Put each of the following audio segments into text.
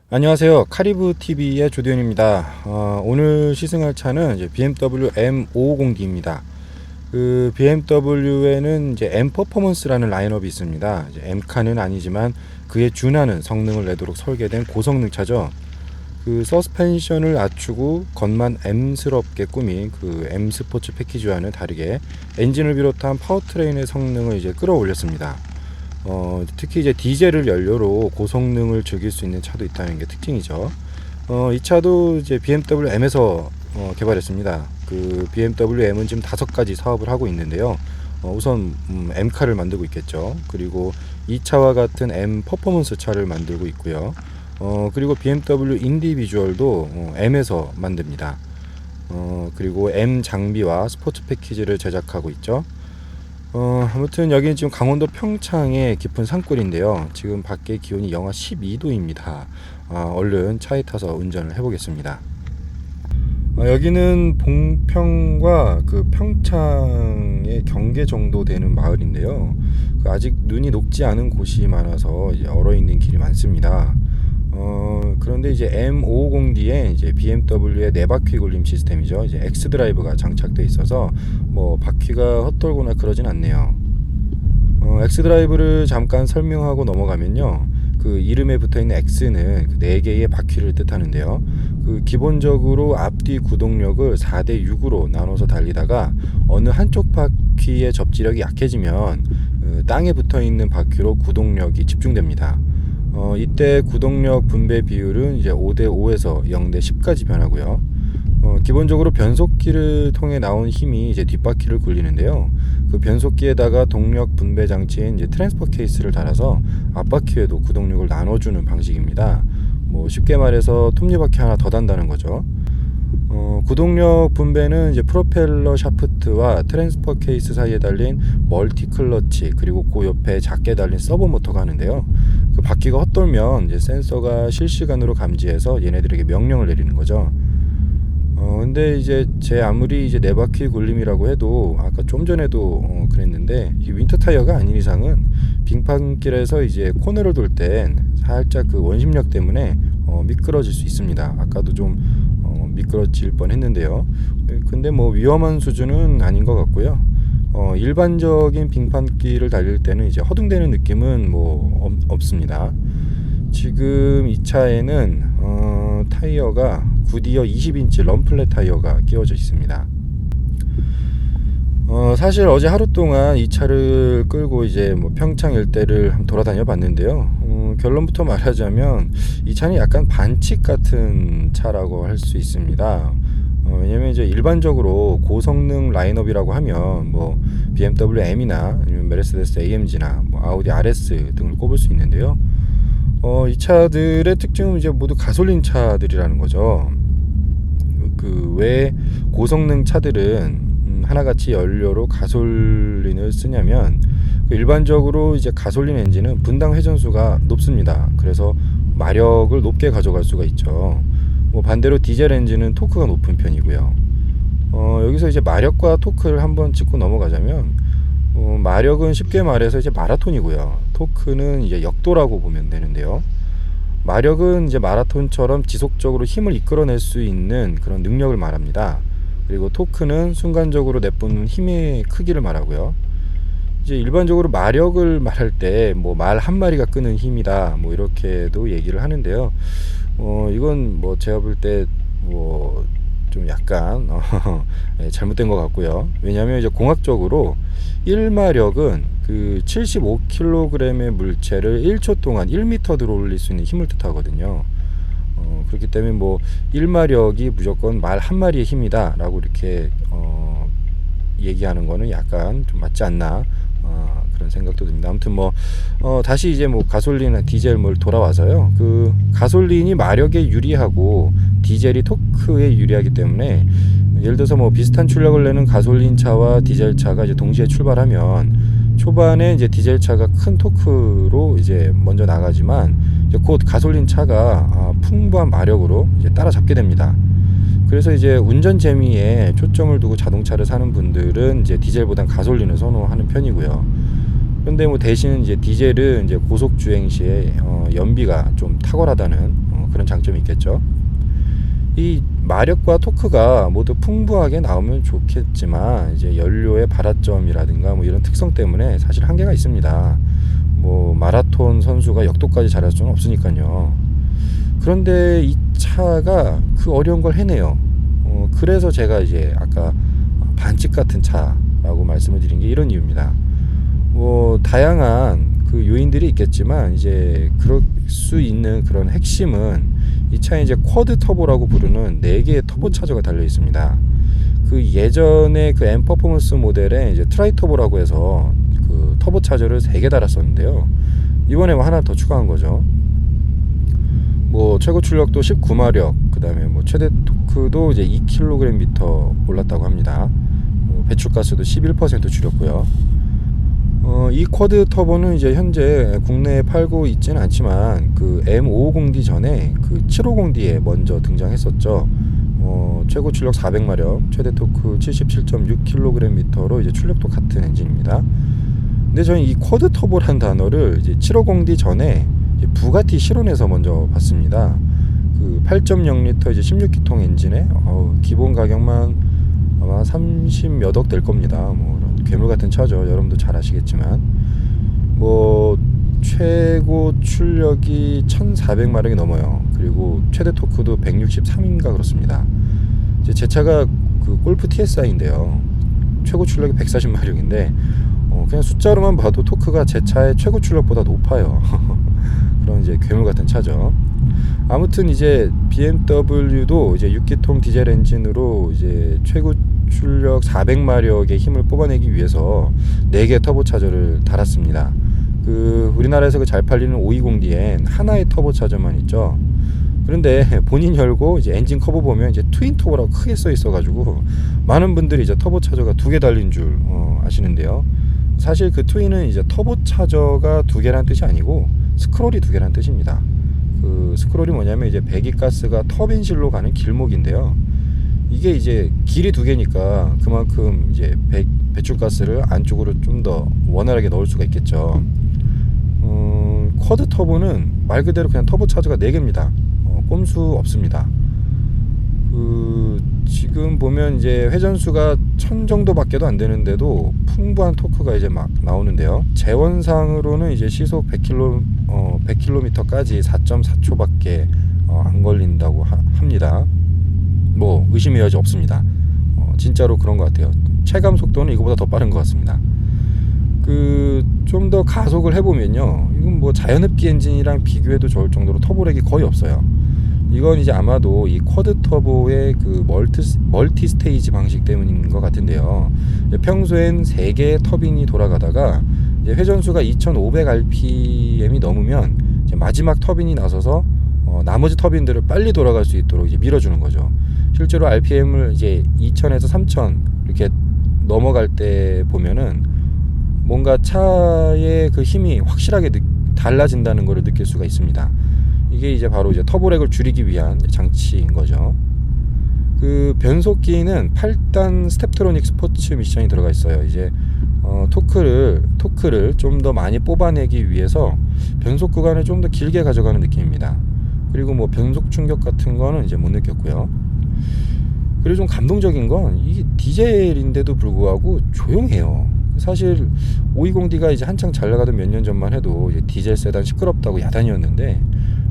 안녕하세요. 카리브TV의 조대현입니다. 오늘 시승할 차는 이제 BMW M550D입니다. 그 BMW에는 이제 M 퍼포먼스라는 라인업이 있습니다. 이제 M카는 아니지만 그에 준하는 성능을 내도록 설계된 고성능 차죠. 그 서스펜션을 낮추고 겉만 M스럽게 꾸민 그 M 스포츠 패키지와는 다르게 엔진을 비롯한 파워트레인의 성능을 이제 끌어올렸습니다. 특히 이제 디젤을 연료로 고성능을 즐길 수 있는 차도 있다는 게 특징이죠. 이 차도 이제 BMW M에서 개발했습니다. 그 BMW M은 지금 5가지 사업을 하고 있는데요. 우선 M카를 만들고 있겠죠. 그리고 이 차와 같은 M 퍼포먼스 차를 만들고 있고요. 그리고 BMW 인디비주얼도 M에서 만듭니다. 그리고 M 장비와 스포츠 패키지를 제작하고 있죠. 아무튼 여기는 지금 강원도 평창의 깊은 산골인데요. 지금 밖에 기온이 영하 12도입니다. 얼른 차에 타서 운전을 해보겠습니다. 여기는 봉평과 그 평창의 경계 정도 되는 마을인데요. 아직 눈이 녹지 않은 곳이 많아서 이제 얼어있는 길이 많습니다. 그런데 이제 M550D에 이제 BMW의 4바퀴 굴림 시스템이죠. 이제 X 드라이브가 장착되어 있어서 뭐 바퀴가 헛돌거나 그러진 않네요. X 드라이브를 잠깐 설명하고 넘어가면요. 그 이름에 붙어 있는 X는 그 4개의 바퀴를 뜻하는데요. 그 기본적으로 앞뒤 구동력을 4대 6으로 나눠서 달리다가 어느 한쪽 바퀴의 접지력이 약해지면 땅에 붙어 있는 바퀴로 구동력이 집중됩니다. 이때 구동력 분배 비율은 이제 5대 5에서 0대 10까지 변하고요. 기본적으로 변속기를 통해 나온 힘이 이제 뒷바퀴를 굴리는데요. 그 변속기에다가 동력 분배 장치인 이제 트랜스퍼 케이스를 달아서 앞바퀴에도 구동력을 나눠주는 방식입니다. 뭐 쉽게 말해서 톱니바퀴 하나 더 단다는 거죠. 구동력 분배는 이제 프로펠러 샤프트와 트랜스퍼 케이스 사이에 달린 멀티 클러치, 그리고 그 옆에 작게 달린 서버 모터가 하는데요. 그 바퀴가 헛돌면 이제 센서가 실시간으로 감지해서 얘네들에게 명령을 내리는 거죠. 근데 이제 제 아무리 이제 4바퀴 굴림이라고 해도 아까 좀 전에도 그랬는데 이 윈터 타이어가 아닌 이상은 빙판길에서 이제 코너를 돌 땐 살짝 그 원심력 때문에 미끄러질 수 있습니다. 아까도 좀 미끄러질 뻔했는데요. 근데 뭐 위험한 수준은 아닌 것 같고요. 일반적인 빙판길을 달릴 때는 이제 허둥대는 느낌은 뭐 없습니다. 지금 이 차에는 타이어가 구디어 20인치 럼플렛 타이어가 끼워져 있습니다. 사실 어제 하루 동안 이 차를 끌고 이제 뭐 평창 일대를 한번 돌아다녀 봤는데요. 결론부터 말하자면 이 차는 약간 반칙 같은 차라고 할 수 있습니다. 왜냐면 이제 일반적으로 고성능 라인업이라고 하면 뭐 BMW M이나 아니면 메르세데스 AMG나 뭐 아우디 RS 등을 꼽을 수 있는데요. 이 차들의 특징은 이제 모두 가솔린 차들이라는 거죠. 그 왜 고성능 차들은 하나같이 연료로 가솔린을 쓰냐면 일반적으로 이제 가솔린 엔진은 분당 회전수가 높습니다. 그래서 마력을 높게 가져갈 수가 있죠. 뭐 반대로 디젤 엔진은 토크가 높은 편이고요. 여기서 이제 마력과 토크를 한번 짚고 넘어가자면 마력은 쉽게 말해서 이제 마라톤이고요. 토크는 이제 역도라고 보면 되는데요. 마력은 이제 마라톤처럼 지속적으로 힘을 이끌어낼 수 있는 그런 능력을 말합니다. 그리고 토크는 순간적으로 내뿜는 힘의 크기를 말하고요. 이제 일반적으로 마력을 말할 때 뭐 말 한 마리가 끄는 힘이다 뭐 이렇게도 얘기를 하는데요. 이건 뭐 제가 볼 때 뭐 좀 약간 잘못된 것 같고요. 왜냐하면 이제 공학적으로 1마력은 그 75kg의 물체를 1초 동안 1m 들어올릴 수 있는 힘을 뜻하거든요. 그렇기 때문에 뭐 1마력이 무조건 말 한 마리의 힘이다 라고 이렇게 얘기하는 거는 약간 좀 맞지 않나 그런 생각도 듭니다. 아무튼 뭐 다시 이제 뭐 가솔린이나 디젤 뭘 돌아와서요. 그 가솔린이 마력에 유리하고 디젤이 토크에 유리하기 때문에 예를 들어서 뭐 비슷한 출력을 내는 가솔린 차와 디젤 차가 이제 동시에 출발하면 초반에 이제 디젤 차가 큰 토크로 이제 먼저 나가지만 이제 곧 가솔린 차가 풍부한 마력으로 이제 따라잡게 됩니다. 그래서 이제 운전 재미에 초점을 두고 자동차를 사는 분들은 이제 디젤보단 가솔린을 선호하는 편이고요. 그런데 뭐 대신 이제 디젤은 이제 고속 주행 시에 연비가 좀 탁월하다는 그런 그런 장점이 있겠죠. 이 마력과 토크가 모두 풍부하게 나오면 좋겠지만 이제 연료의 발화점이라든가 뭐 이런 특성 때문에 사실 한계가 있습니다. 뭐 마라톤 선수가 역도까지 잘할 수는 없으니까요. 그런데 이 차가 그 어려운 걸 해내요. 그래서 제가 이제 아까 반칙 같은 차라고 말씀을 드린 게 이런 이유입니다. 뭐 다양한 그 요인들이 있겠지만 이제 그럴 수 있는 그런 핵심은 이 차에 이제 쿼드 터보라고 부르는 4개의 터보 차저가 달려 있습니다. 그 예전에 그 M 퍼포먼스 모델에 이제 트라이 터보라고 해서 그 터보 차저를 3개 달았었는데요. 이번에 하나 더 추가한 거죠. 뭐 최고 출력도 19마력, 그다음에 뭐 최대 토크도 이제 2kgm 올랐다고 합니다. 배출가스도 11% 줄였고요. 이 쿼드 터보는 이제 현재 국내에 팔고 있지는 않지만 그 M550D 전에 그 750D에 먼저 등장했었죠. 최고 출력 400마력, 최대 토크 77.6kgm로 이제 출력도 같은 엔진입니다. 근데 저는 이 쿼드 터보라는 단어를 이제 750D 전에 이제 부가티 실온에서 먼저 봤습니다. 그 8.0L 이제 16기통 엔진에 기본 가격만 아마 30몇 억 될 겁니다. 뭐 괴물 같은 차죠. 여러분도 잘 아시겠지만 뭐 최고 출력이 1400마력이 넘어요. 그리고 최대 토크도 163인가 그렇습니다. 이제 제 차가 그 골프 TSI인데요. 최고 출력이 140마력인데 그냥 숫자로만 봐도 토크가 제 차의 최고 출력보다 높아요. 그런 이제 괴물 같은 차죠. 아무튼 이제 BMW도 이제 6기통 디젤 엔진으로 이제 최고 출력 400마력의 힘을 뽑아내기 위해서 4개 터보 차저를 달았습니다. 그 우리나라에서 그 잘 팔리는 520D엔 하나의 터보 차저만 있죠. 그런데 본인 열고 이제 엔진 커버 보면 이제 트윈 터보라고 크게 써 있어가지고 많은 분들이 이제 터보 차저가 2개 달린 줄 아시는데요. 사실 그 트윈은 이제 터보 차저가 2개란 뜻이 아니고 스크롤이 2개란 뜻입니다. 그 스크롤이 뭐냐면 이제 배기가스가 터빈실로 가는 길목인데요. 이게 이제 길이 2개니까 그만큼 이제 배출가스를 안쪽으로 좀 더 원활하게 넣을 수가 있겠죠. 쿼드 터보는 말 그대로 그냥 터보 차저가 4개입니다. 꼼수 없습니다. 지금 보면 이제 회전수가 1000 정도밖에도 안 되는데도 풍부한 토크가 이제 막 나오는데요. 재원상으로는 이제 시속 100km까지 4.4초밖에 안 걸린다고 합니다. 뭐 의심의 여지 없습니다. 진짜로 그런 것 같아요. 체감 속도는 이거보다 더 빠른 것 같습니다. 좀 더 가속을 해보면요, 이건 뭐 자연흡기 엔진이랑 비교해도 좋을 정도로 터보렉이 거의 없어요. 이건 이제 아마도 이 쿼드 터보의 그 멀티 스테이지 방식 때문인 것 같은데요. 평소엔 3개의 터빈이 돌아가다가 이제 회전수가 2500rpm이 넘으면 이제 마지막 터빈이 나서서 나머지 터빈들을 빨리 돌아갈 수 있도록 이제 밀어주는 거죠. 실제로 RPM을 이제 2000에서 3000 이렇게 넘어갈 때 보면은 뭔가 차의 그 힘이 확실하게 달라진다는 것을 느낄 수가 있습니다. 이게 이제 바로 이제 터보렉을 줄이기 위한 장치인 거죠. 그 변속기는 8단 스텝트로닉 스포츠 미션이 들어가 있어요. 이제 토크를 좀 더 많이 뽑아내기 위해서 변속 구간을 좀 더 길게 가져가는 느낌입니다. 그리고 뭐 변속 충격 같은 거는 이제 못 느꼈고요. 그리고 좀 감동적인 건 이게 디젤인데도 불구하고 조용해요. 사실 520D가 이제 한창 잘 나가던 몇 년 전만 해도 이제 디젤 세단 시끄럽다고 야단이었는데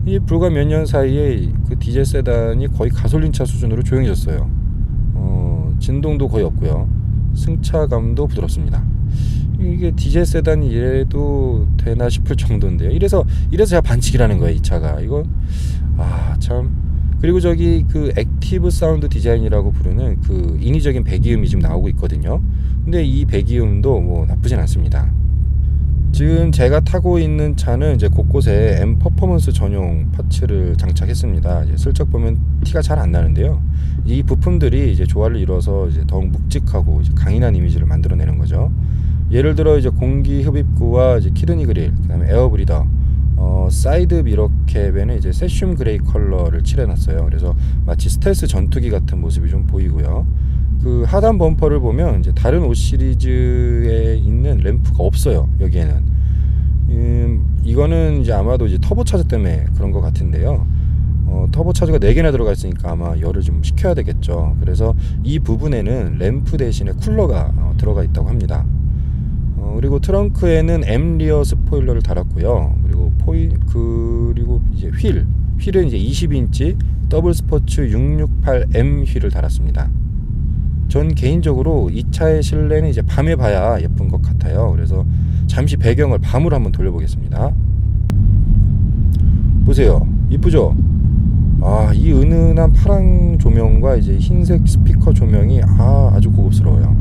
이 불과 몇 년 사이에 그 디젤 세단이 거의 가솔린차 수준으로 조용해졌어요. 진동도 거의 없고요. 승차감도 부드럽습니다. 이게 디젤 세단이 이래도 되나 싶을 정도인데요. 이래서 제가 반칙이라는 거예요, 이 차가. 이건 참. 그리고 저기 그 액티브 사운드 디자인이라고 부르는 그 인위적인 배기음이 지금 나오고 있거든요. 근데 이 배기음도 뭐 나쁘진 않습니다. 지금 제가 타고 있는 차는 이제 곳곳에 M 퍼포먼스 전용 파츠를 장착했습니다. 이제 슬쩍 보면 티가 잘 안 나는데요. 이 부품들이 이제 조화를 이뤄서 이제 더욱 묵직하고 이제 강인한 이미지를 만들어내는 거죠. 예를 들어 이제 공기 흡입구와 이제 키드니 그릴, 그다음에 에어 브리더, 사이드 미러캡에는 이제 세슘 그레이 컬러를 칠해놨어요. 그래서 마치 스텔스 전투기 같은 모습이 좀 보이고요. 그 하단 범퍼를 보면 이제 다른 5 시리즈에 있는 램프가 없어요. 여기에는 이거는 이제 아마도 이제 터보 차저 때문에 그런 것 같은데요. 터보 차저가 4개나 들어가 있으니까 아마 열을 좀 식혀야 되겠죠. 그래서 이 부분에는 램프 대신에 쿨러가 들어가 있다고 합니다. 그리고 트렁크에는 M 리어 스포일러를 달았고요. 그리고 이제 휠은 이제 20인치 더블 스포츠 668M 휠을 달았습니다. 전 개인적으로 이 차의 실내는 이제 밤에 봐야 예쁜 것 같아요. 그래서 잠시 배경을 밤으로 한번 돌려보겠습니다. 보세요, 이쁘죠? 이 은은한 파랑 조명과 이제 흰색 스피커 조명이 아주 고급스러워요.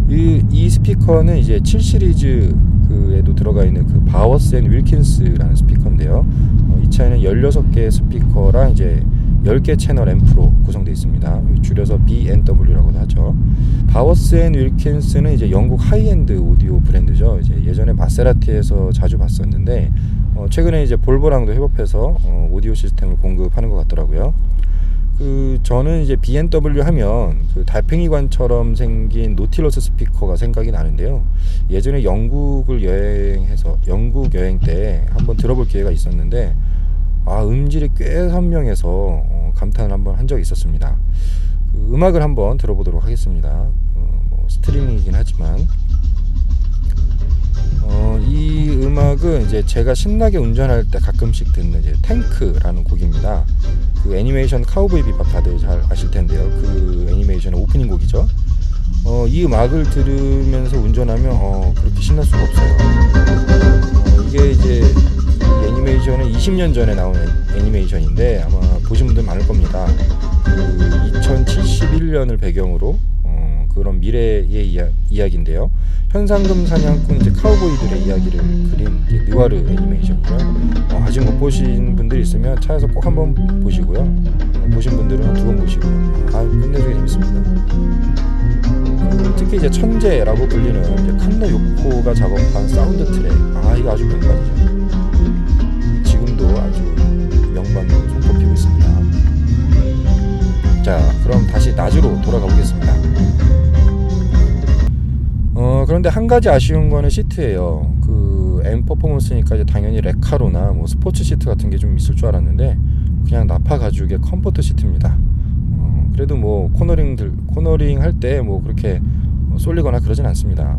이 스피커는 이제 7 시리즈 에도 들어가 있는 그 바워스 앤 윌킨스라는 스피커인데요. 이 차에는 16개의 스피커랑 이제 10개 채널 앰프로 구성되어 있습니다. 줄여서 B&W라고도 하죠. 바워스 앤 윌킨스는 이제 영국 하이엔드 오디오 브랜드죠. 이제 예전에 마세라티에서 자주 봤었는데 최근에 이제 볼보랑도 협업해서 오디오 시스템을 공급하는 것 같더라고요. 저는 이제 B&W 하면 그 달팽이관처럼 생긴 노틸러스 스피커가 생각이 나는데요. 예전에 영국 여행 때 한번 들어볼 기회가 있었는데 음질이 꽤 선명해서 감탄을 한번 한 적이 있었습니다. 음악을 한번 들어보도록 하겠습니다. 스트리밍이긴 하지만 이 음악은 이제 제가 신나게 운전할 때 가끔씩 듣는 이제 탱크라는 곡입니다. 그 애니메이션 카우보이 비밥 다들 잘 아실 텐데요. 그 애니메이션의 오프닝 곡이죠. 이 음악을 들으면서 운전하면 그렇게 신날 수가 없어요. 이게 이제 이 애니메이션은 20년 전에 나온 애니메이션인데 아마 보신 분들 많을 겁니다. 2071년을 배경으로 그런 미래의 이야기인데요. 현상금 사냥꾼 이제 카우보이들의 이야기를 그린 느와르 애니메이션이죠. 아직 못 보신 분들이 있으면 차에서 꼭 한번 보시고요. 보신 분들은 2번 보시고요. 끝내주게 재밌습니다. 특히 이제 천재라고 불리는 이제 칸노 요코가 작업한 사운드 트랙. 이거 아주 명반이죠. 지금도 아주 명반으로 손꼽히고 있습니다. 자, 그럼 다시 낮으로 돌아가 보겠습니다. 그런데 한 가지 아쉬운 거는 시트예요. M 퍼포먼스니까 이제 당연히 레카로나 스포츠 시트 같은 게 좀 있을 줄 알았는데 그냥 나파 가죽의 컴포트 시트입니다. 그래도 코너링 할 때 그렇게 쏠리거나 그러진 않습니다.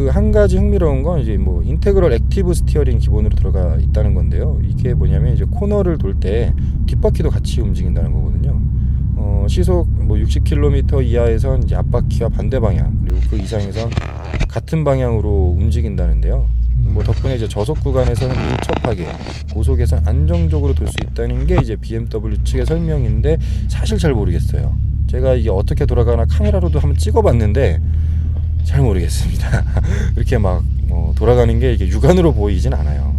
한 가지 흥미로운 건 이제 인테그럴 액티브 스티어링 기본으로 들어가 있다는 건데요. 이게 뭐냐면 이제 코너를 돌 때 뒷바퀴도 같이 움직인다는 거거든요. 시속 60km 이하에선 이제 앞바퀴와 반대 방향, 그리고 그 이상에선 같은 방향으로 움직인다는데요. 덕분에 이제 저속 구간에서는 밀접하게 고속에서 안정적으로 돌 수 있다는 게 이제 BMW 측의 설명인데 사실 잘 모르겠어요. 제가 이게 어떻게 돌아가나 카메라로도 한번 찍어봤는데 잘 모르겠습니다. 이렇게 돌아가는 게 이게 육안으로 보이진 않아요.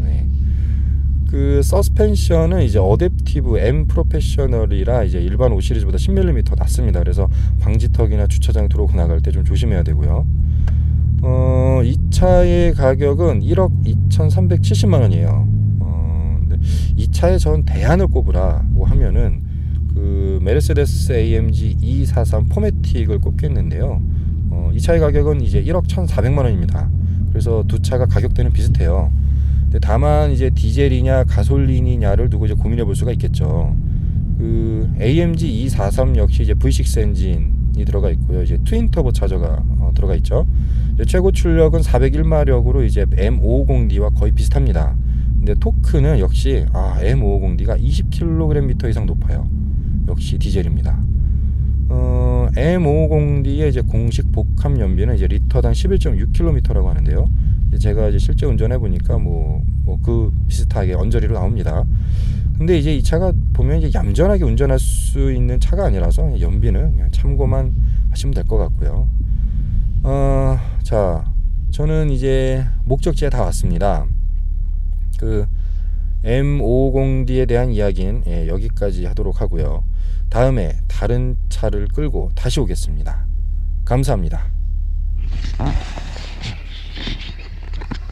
서스펜션은 이제 어댑티브 M 프로페셔널이라 이제 일반 5 시리즈보다 10mm 낮습니다. 그래서 방지턱이나 주차장 들어오고 나갈 때 좀 조심해야 되고요. 이 차의 가격은 1억 2,370만 원이에요. 이 차에 전 대안을 꼽으라고 하면은 메르세데스 AMG 243 포매틱을 꼽겠는데요. 이 차의 가격은 이제 1억 1,400만 원입니다. 그래서 두 차가 가격대는 비슷해요. 근데 다만 이제 디젤이냐 가솔린이냐를 두고 이제 고민해 볼 수가 있겠죠. AMG 243 역시 이제 V6 엔진이 들어가 있고요. 이제 트윈 터보 차저가 들어가 있죠. 최고 출력은 401마력으로 이제 M550D와 거의 비슷합니다. 근데 토크는 역시 M550D가 20kg/m 이상 높아요. 역시 디젤입니다. M550D의 이제 공식 복합 연비는 이제 리터당 11.6km라고 하는데요. 제가 이제 실제 운전해 보니까 그 비슷하게 언저리로 나옵니다. 근데 이제 이 차가 보면 이제 얌전하게 운전할 수 있는 차가 아니라서 연비는 그냥 참고만 하시면 될 것 같고요. 자, 저는 이제 목적지에 다 왔습니다. M550D에 대한 이야기는 여기까지 하도록 하고요. 다음에 다른 차를 끌고 다시 오겠습니다. 감사합니다.